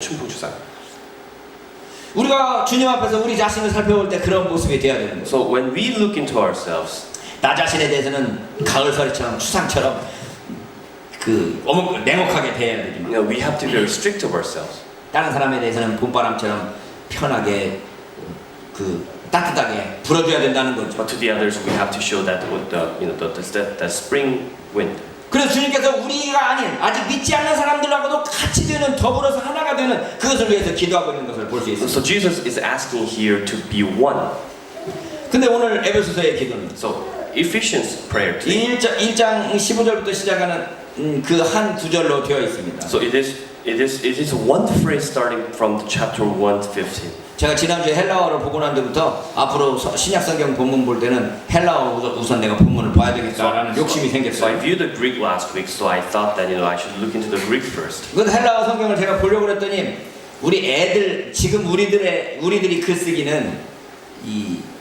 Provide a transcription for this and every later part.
춘풍주상. 우리가 주님 앞에서 우리 자신을 살펴볼 때 그런 모습이 되어야 되는 거예요. So when we look into ourselves, 나 자신에 대해서는 가을서리처럼 추상처럼 냉혹하게 대해야 되지만 we have to be very strict of ourselves. 다른 사람에 대해서는 봄바람처럼 편하게 따뜻하게 불어줘야 된다는 거죠. But to the others, we have to show that with the spring wind. 그래서 주님께서 우리가 아닌 아직 믿지 않는 사람들하고도 같이 되는 더불어서 하나가 되는 그것을 위해서 기도하고 있는 것을 볼 수 있습니다. So Jesus is asking here to be one. 근데 오늘 에베소서의 기도는 So Ephesians prayer today. 1장 15절부터 시작하는 그 한 구절로 되어 있습니다. So it is one phrase starting from chapter 1:15. 제가 지난주에 헬라어를 보고 난 뒤부터 앞으로 신약 성경 본문 볼 때는 헬라어 우선 내가 본문을 봐야 되겠다라는 욕심이 So I 생겼어요. viewed the Greek last week, so I thought that I should look into the Greek first. 그 헬라어 성경을 제가 보려고 그랬더니 우리 애들 지금 우리들이 글 쓰기는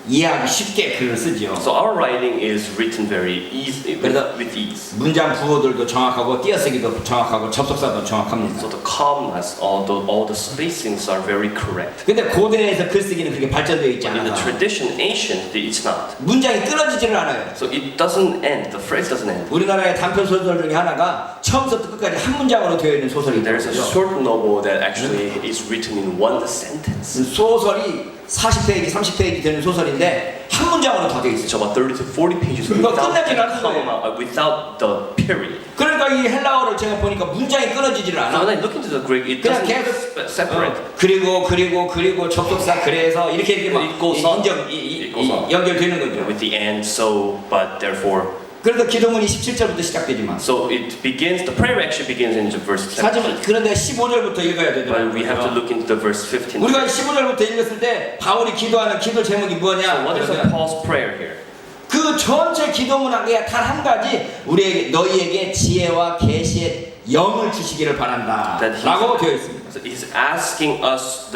이해하기 쉽게 글을 쓰죠. So our writing is written very easy with ease. 문장 부호들도 정확하고 띄어쓰기도 정확하고 접속사도 정확합니다. So the commas, all the spacings are very correct. 근데 고대에서 글쓰기는 그렇게 발전되어 있지 But in the 않아서 tradition, ancient, it's not. 문장이 끊어지지를 않아요. So it doesn't end. The phrase doesn't end. 우리나라의 단편 소설 중에 하나가 처음부터 끝까지 한 문장으로 되어 있는 소설이 There's a 있거든요. short novel that actually is written in one sentence. 소설이 40페이지, 30페이지 되는 소설인데 한 문장으로 다 되어 있어요. It's about 30 to 40 pages 이거 without 끝내지 any 않는 거예요. comma, without the period. 그러니까 이 헬라어를 제가 보니까 문장이 끊어지지를 So 않아. when I look into the Greek, it 그냥 doesn't 계속 separate. 그리고 접속사 그래서 이렇게 막 It goes on. 인정 It goes on. 연결되는 거죠. With the end, so, but, therefore. 그래서 기도문이 17절부터 시작되지만 So it begins, the prayer actually begins in verse 17. 하지만 그런데 15절부터 읽어야 But 되더라고요. we have to look into the verse 15. 우리가 15절부터 읽었을 때 바울이 기도하는 기도 제목이 So 뭐냐? what is 그러면 Paul's prayer here? 그 전체 기도문 안에 단 한 가지 너희에게 지혜와 계시의 영을 주시기를 바란다 라고 되어 있습니다. So he's asking us,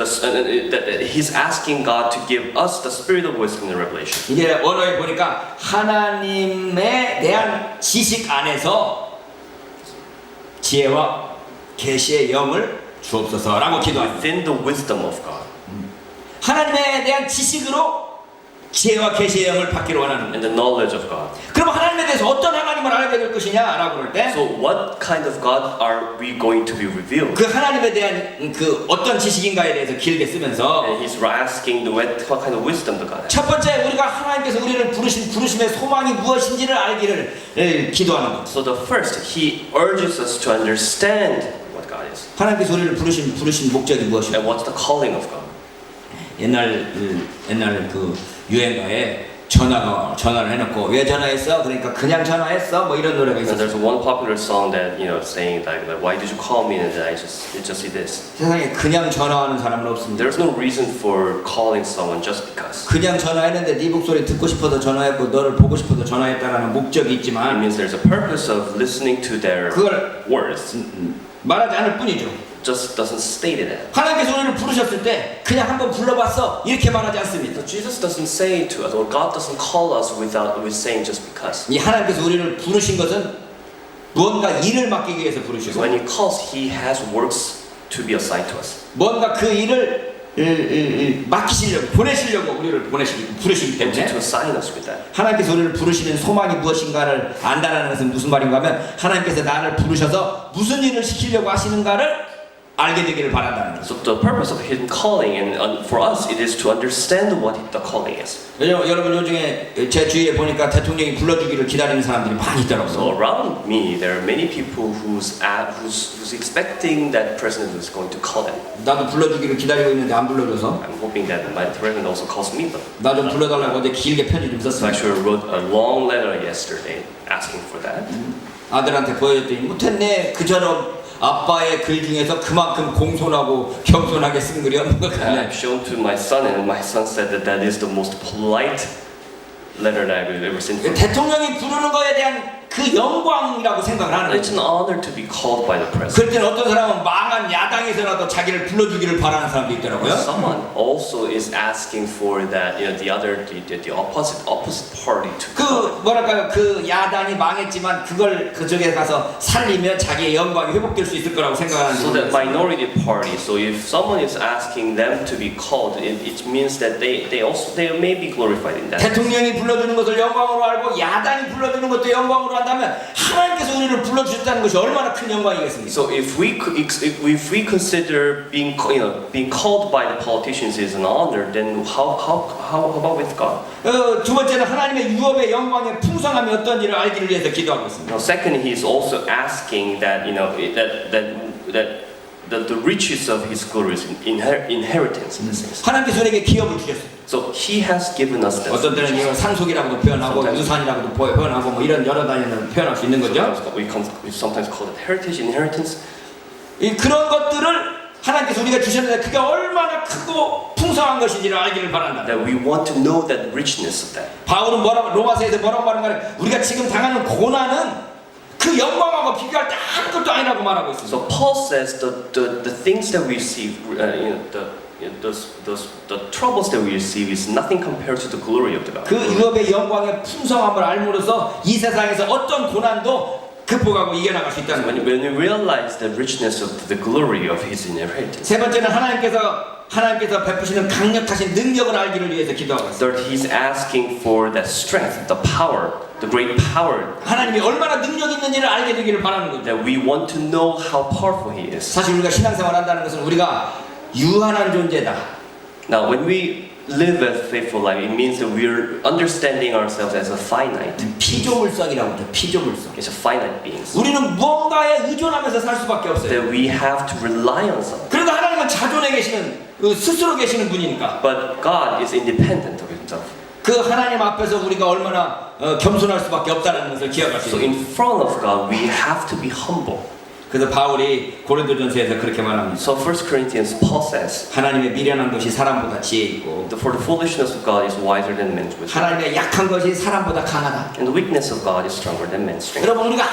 he's asking God to give us the spirit of wisdom and revelation. 이제 언어에 보니까 하나님에 대한 지식 안에서 지혜와 계시의 영을 주옵소서라고 기도합니다. Within the wisdom of God 하나님에 대한 지식으로 지혜와 계시의 영을 받기를 원하는 거예요. and the knowledge of God. 그럼 하나님에 대해서 어떤 하나님을 알게 될 것이냐라고 그럴 때 So what kind of God are we going to be revealed? 그 하나님에 대한 그 어떤 지식인가에 대해서 길게 쓰면서 And he's asking what kind of wisdom the God has. 첫 번째 우리가 하나님께서 우리를 부르신 부르심의 소망이 무엇인지를 알기를 기도하는 것. So the first, he urges us to understand what God is 하나님께서 우리를 부르신 목적이 무엇이고 and what's the calling of God. 옛날 그 유행가에 전화를 해놓고 왜 전화했어? 그러니까 그냥 전화했어? 뭐 이런 노래가 And 있었어요. there's one popular song that saying like why did you call me? And I just see this. 세상에 그냥 전화하는 사람은 없습니다. There's no reason for calling someone just because. 그냥 전화했는데 네 목소리 듣고 싶어서 전화했고 너를 보고 싶어서 전화했다라는 목적이 It 있지만 means there's a purpose of listening to their 그걸 words. 말하지 않을 뿐이죠. Just doesn't state it. 하나님께서 우리를 부르셨을 때 그냥 한번 불러봤어 이렇게 말하지 않습니다. So Jesus doesn't say to us, or God doesn't call us with saying just because. 이 하나님께서 우리를 부르신 것은 무언가 일을 맡기기 위해서 So 부르시고 when He calls, He has works to be assigned to us. 뭔가 그 일을 맡기시려고 보내시려고 우리를 부르시기 And to 때문에 assign us with that. 하나님께서 우리를 부르시는 소망이 무엇인가를 안다는 것은 무슨 말인가 하면 하나님께서 나를 부르셔서 무슨 일을 시키려고 하시는가를 알게 되기를 바란다는 거죠. So the purpose of His calling, and for us, it is to understand what the calling is. 여러분 요즘에 제 주위에 보니까 대통령이 불러주기를 기다리는 사람들이 많이 So 있더라고요. around me, there are many people who's expecting that president is going to call them. 나도 불러주기를 기다리고 있는데 안 불러줘서 I'm hoping that my president also calls me, but 나 좀 불러달라고 어제 길게 편지 좀 so 썼어요. actually I wrote a long letter yesterday asking for that. 아들한테 보여줬더니 못했네. 그처럼 아빠의 글 중에서 그만큼 공손하고 겸손하게 쓴 글이 없는 것 And 같네. I've shown to my son, and my son said that that is the most polite letter that I've ever seen. From him. 대통령이 부르는 거에 대한 그 영광이라고 생각을 하는 It's 거죠. an honor to be called by the president. 그럴 때는 어떤 사람은 망한 야당에서라도 자기를 불러주기를 바라는 사람도 있더라고요. Someone also is asking for that, the opposite party to 그 come. 뭐랄까요, 그 야당이 망했지만 그걸 그쪽에 가서 살리면 자기의 영광이 회복될 수 있을 거라고 생각하는 So that 거예요. minority party. So if someone is asking them to be called, it means that they may be glorified in that. 대통령이 불러주는 것을 영광으로 알고 야당이 불러주는 것도 영광으로 한다면 하나님께서 우리를 불러주셨다는 것이 얼마나 큰 영광이겠습니까? So if we consider being called by the politicians is an honor, then how about with God? 두 번째는 하나님의 유업의 영광의 풍성함이 어떤지를 알기를 위해서 기도하고 있습니다. Now, second, he is also asking that the riches of his glory is inheritance in a sense. 하나님께서 우리에게 기업을 주셨어요. So he has given us that. 어떤 때는 이걸 상속이라고도 표현하고 유산이라고도 표현하고 뭐 이런 여러 단위로 표현할 수 있는 거죠. We sometimes call it heritage, inheritance. 그런 것들을 하나님께서 우리가 주셨는데 그게 얼마나 크고 풍성한 것인지를 알기를 바란다. That we want to know that richness of that. 바울은 로마서에서 뭐라고 말하는가? 우리가 지금 당하는 고난은 그 영광하고 비교할 때 아무것도 아니라고 말하고 있습니다. So Paul says the things that we receive, the troubles that we receive is nothing compared to the glory of the God. 그 유업의 영광의 풍성함을 알므로써 이 세상에서 어떤 고난도 극복하고 이겨나갈 수 있다는 거죠. When we realize the richness of the glory of His inheritance. 세 번째는 하나님께서 베푸시는 강력하신 능력을 알기를 위해서 기도하고 있습니다. Third, He's asking for that strength, the power, the great power. 하나님이 얼마나 능력 있는지를 알게 되기를 바라는 거죠. That we want to know how powerful He is. 사실 우리가 신앙생활 한다는 것은 우리가 유한한 존재다. Now, when we live a faithful life, it means that we're understanding ourselves as a finite. 피조물성이라고 하죠. 피조물성. It's a finite beings. 우리는 무언가에 의존하면서 살 수밖에 없어요. That we have to rely on something. 그래도 하나님은 자존해 계시는 스스로 계시는 분이니까. But God is independent of Himself. 그 하나님 앞에서 우리가 얼마나 겸손할 수밖에 없다는 것을 기억할 수 So 있어요. in front of God, we have to be humble. 그래서 바울이 고린도전서에서 그렇게 말합니다. So 1 Corinthians, Paul says, 하나님의 미련한 것이 사람보다 지혜 있고 for the foolishness of God is wiser than men's wisdom. 하나님의 약한 것이 사람보다 강하다. And the weakness of God is stronger than men's strength. 여러분 우리가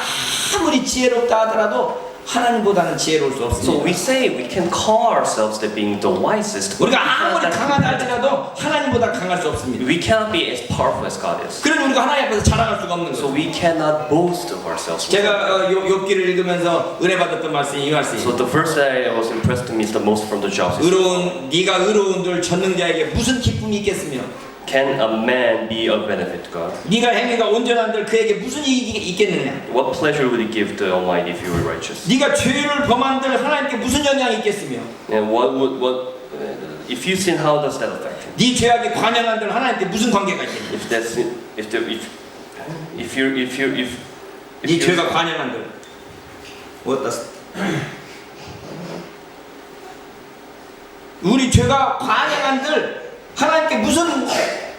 아무리 지혜롭다 하더라도 하나님보다는 지혜로울 수 So we 없습니다. say we can call ourselves that being the wisest. but 우리가 아무리 강하다 할지라도 하나님보다 강할 수 없습니다. we cannot be as powerful as God is. 그러니 우리가 하나님 앞에서 자랑할 수가 없는 So 거죠. we cannot boast of ourselves. 제가 욥기를 읽으면서 은혜 받았던 말씀이 이 So 말씀이에요. the verse that was impressed to me is the most from the Job. 네가 의로운들 전능자에게 무슨 기쁨이 있겠으며 Can a man be of benefit to God? 네가 행위가 온전한들 그에게 무슨 이익이 있겠느냐? What pleasure would it give the Almighty if you were righteous? 네가 죄를 범한들 하나님께 무슨 영향이 있겠으며 And if you sin, how does that affect him? 네 죄악에 관영한들 하나님께 무슨 관계가 있겠냐? 네 죄가 관영한들 어떻다? 우리 죄가 관영한들 하나님께 무슨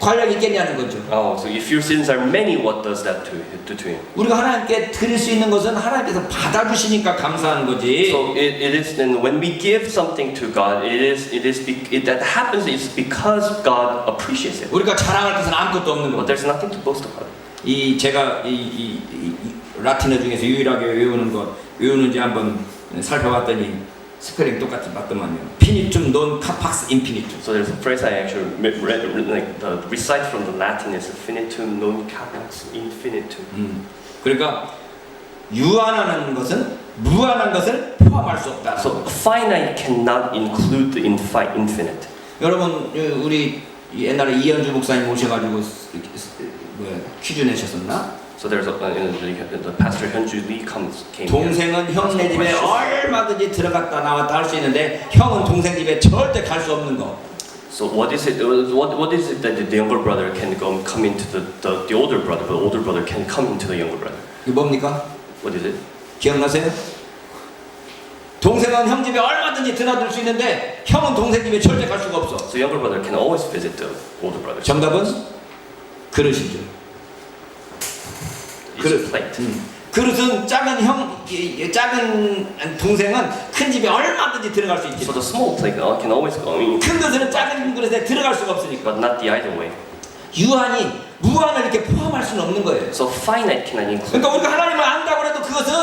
관련이 있겠냐는 거죠. Oh, so if your sins are many, what does that do to him? 우리가 하나님께 드릴 수 있는 것은 하나님께서 받아주시니까 감사하는 거지. So it is then when we give something to God, that happens is because God appreciates it. 우리가 자랑할 것은 아무것도 없는 But 거죠. there's nothing to boast about. 제가 라틴어 중에서 유일하게 외우는지 한번 살펴봤더니 스펠링 똑같이 맞더만요. Finitum non capax infinitum. So there's a phrase I actually recite from the Latin is finitum non capax infinitum. 그러니까 유한한 것은 무한한 것을 포함할 수 없다. So finite cannot include the infinite. 여러분 우리 옛날에 이현주 목사님 오셔가지고 퀴즈 내셨었나? So there's the pastor Hyunju Lee came here. 동생은 형네 집에 얼마든지 들어갔다 나왔다 할 수 있는데 형은 동생 집에 절대 갈 수 없는 거. So what is it? What is it that the younger brother can come into the older brother, but the older brother can come into the younger brother? 이게 뭡니까? What is it? 기억나세요? 동생은 형 집에 얼마든지 드나들 수 있는데 형은 동생 집에 절대 갈 수가 없어. So younger brother can always visit the older brother. 정답은 그릇이죠. It's a plate. 그릇은 작은 동생은 큰 집에 얼마든지 들어갈 수 있지. So the small plate can always go in, 큰 것은 작은 그릇에 들어갈 수가 없으니까. but not the either way. 유한이 무한을 이렇게 포함할 수는 없는 거예요. So finite cannot include. 그러니까 우리가 하나님을 안다고 해도 그것은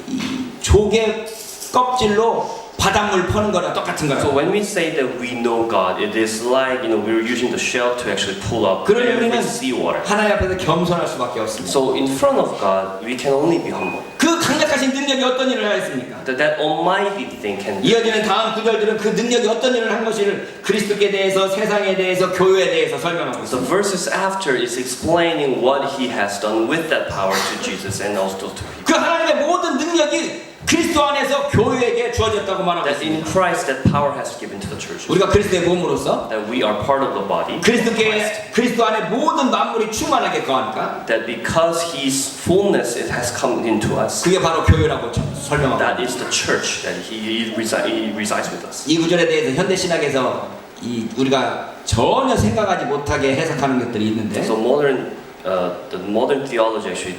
이 조개 껍질로 바닷물 퍼는 거랑 똑같은 거라. So when we say that we know God, it is like we're using the shell to actually pull up 그러니 every 우리는 seawater. 하나님 앞에서 겸손할 수밖에 없습니다. So in front of God, we can only be humble. 그 강력하신 능력이 어떤 일을 하였습니까? That almighty thing can. 이어지는 다음 구절들은 그 능력이 어떤 일을 한 것을 그리스도께 대해서, 세상에 대해서, 교회에 대해서 설명하고 The 있습니다. verses after is explaining what He has done with that power to Jesus and also to people. 그 하나님의 모든 능력이 그리스도 안에서 교회에게 주어졌다고 말하고 That in 있습니다. Christ that power has given to the church. 우리가 그리스도의 몸으로서 That we are part of the body. 그리스도 안에 모든 만물이 충만하게 거하니까 That because His fullness it has come into us. 그게 바로 교회라고 설명하고 That is the church that He resides with us. 이 구절에 대해서 현대 신학에서 우리가 전혀 생각하지 못하게 해석하는 것들이 있는데 So the modern theology actually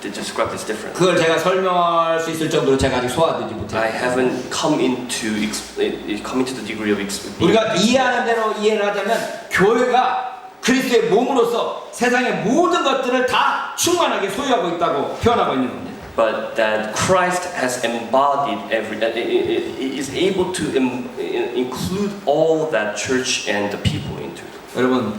describe this differently. 그걸 제가 설명할 수 있을 정도로 제가 아직 소화되지 I 못해요. haven't come into the degree of 우리가 이해하는 대로 이해를 하자면 교회가 그리스도의 몸으로서 세상의 모든 것들을 다 충만하게 소유하고 있다고 표현하고 있는 겁니다. But that Christ has embodied that it is able to include all that church and the people into it. 여러분,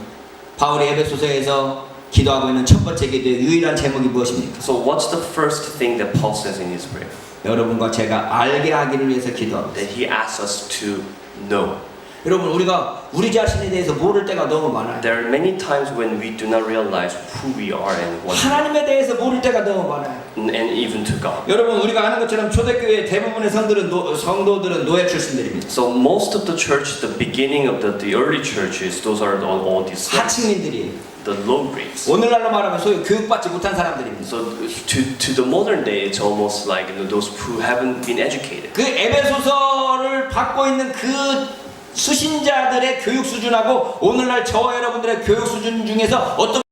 바울이 에베소서에서 기도하고 있는 첫 번째 기도의 유일한 제목이 무엇입니까? So what's the first thing that Paul says in his prayer? 여러분과 제가 알게 하기를 위해서 기도합니다. That he asks us to know. 여러분, 우리가 우리 자신에 대해서 모를 때가 너무 많아요. There are many times when we do not realize who we are and what we are, 하나님에 대해서 모를 때가 너무 많아요. and even to God. 여러분, 우리가 아는 것처럼 초대교회 대부분의 성도들은 노예 출신들입니다. So most of the church, the beginning of the early churches, those are all these 하층민들이에요. the low grades. 오늘날로 말하면 소위 교육받지 못한 사람들입니다. So to the modern day, it's almost like those who haven't been educated. 그 에베소서를 받고 있는 그 수신자들의 교육 수준하고 오늘날 저와 여러분들의 교육 수준 중에서 어떤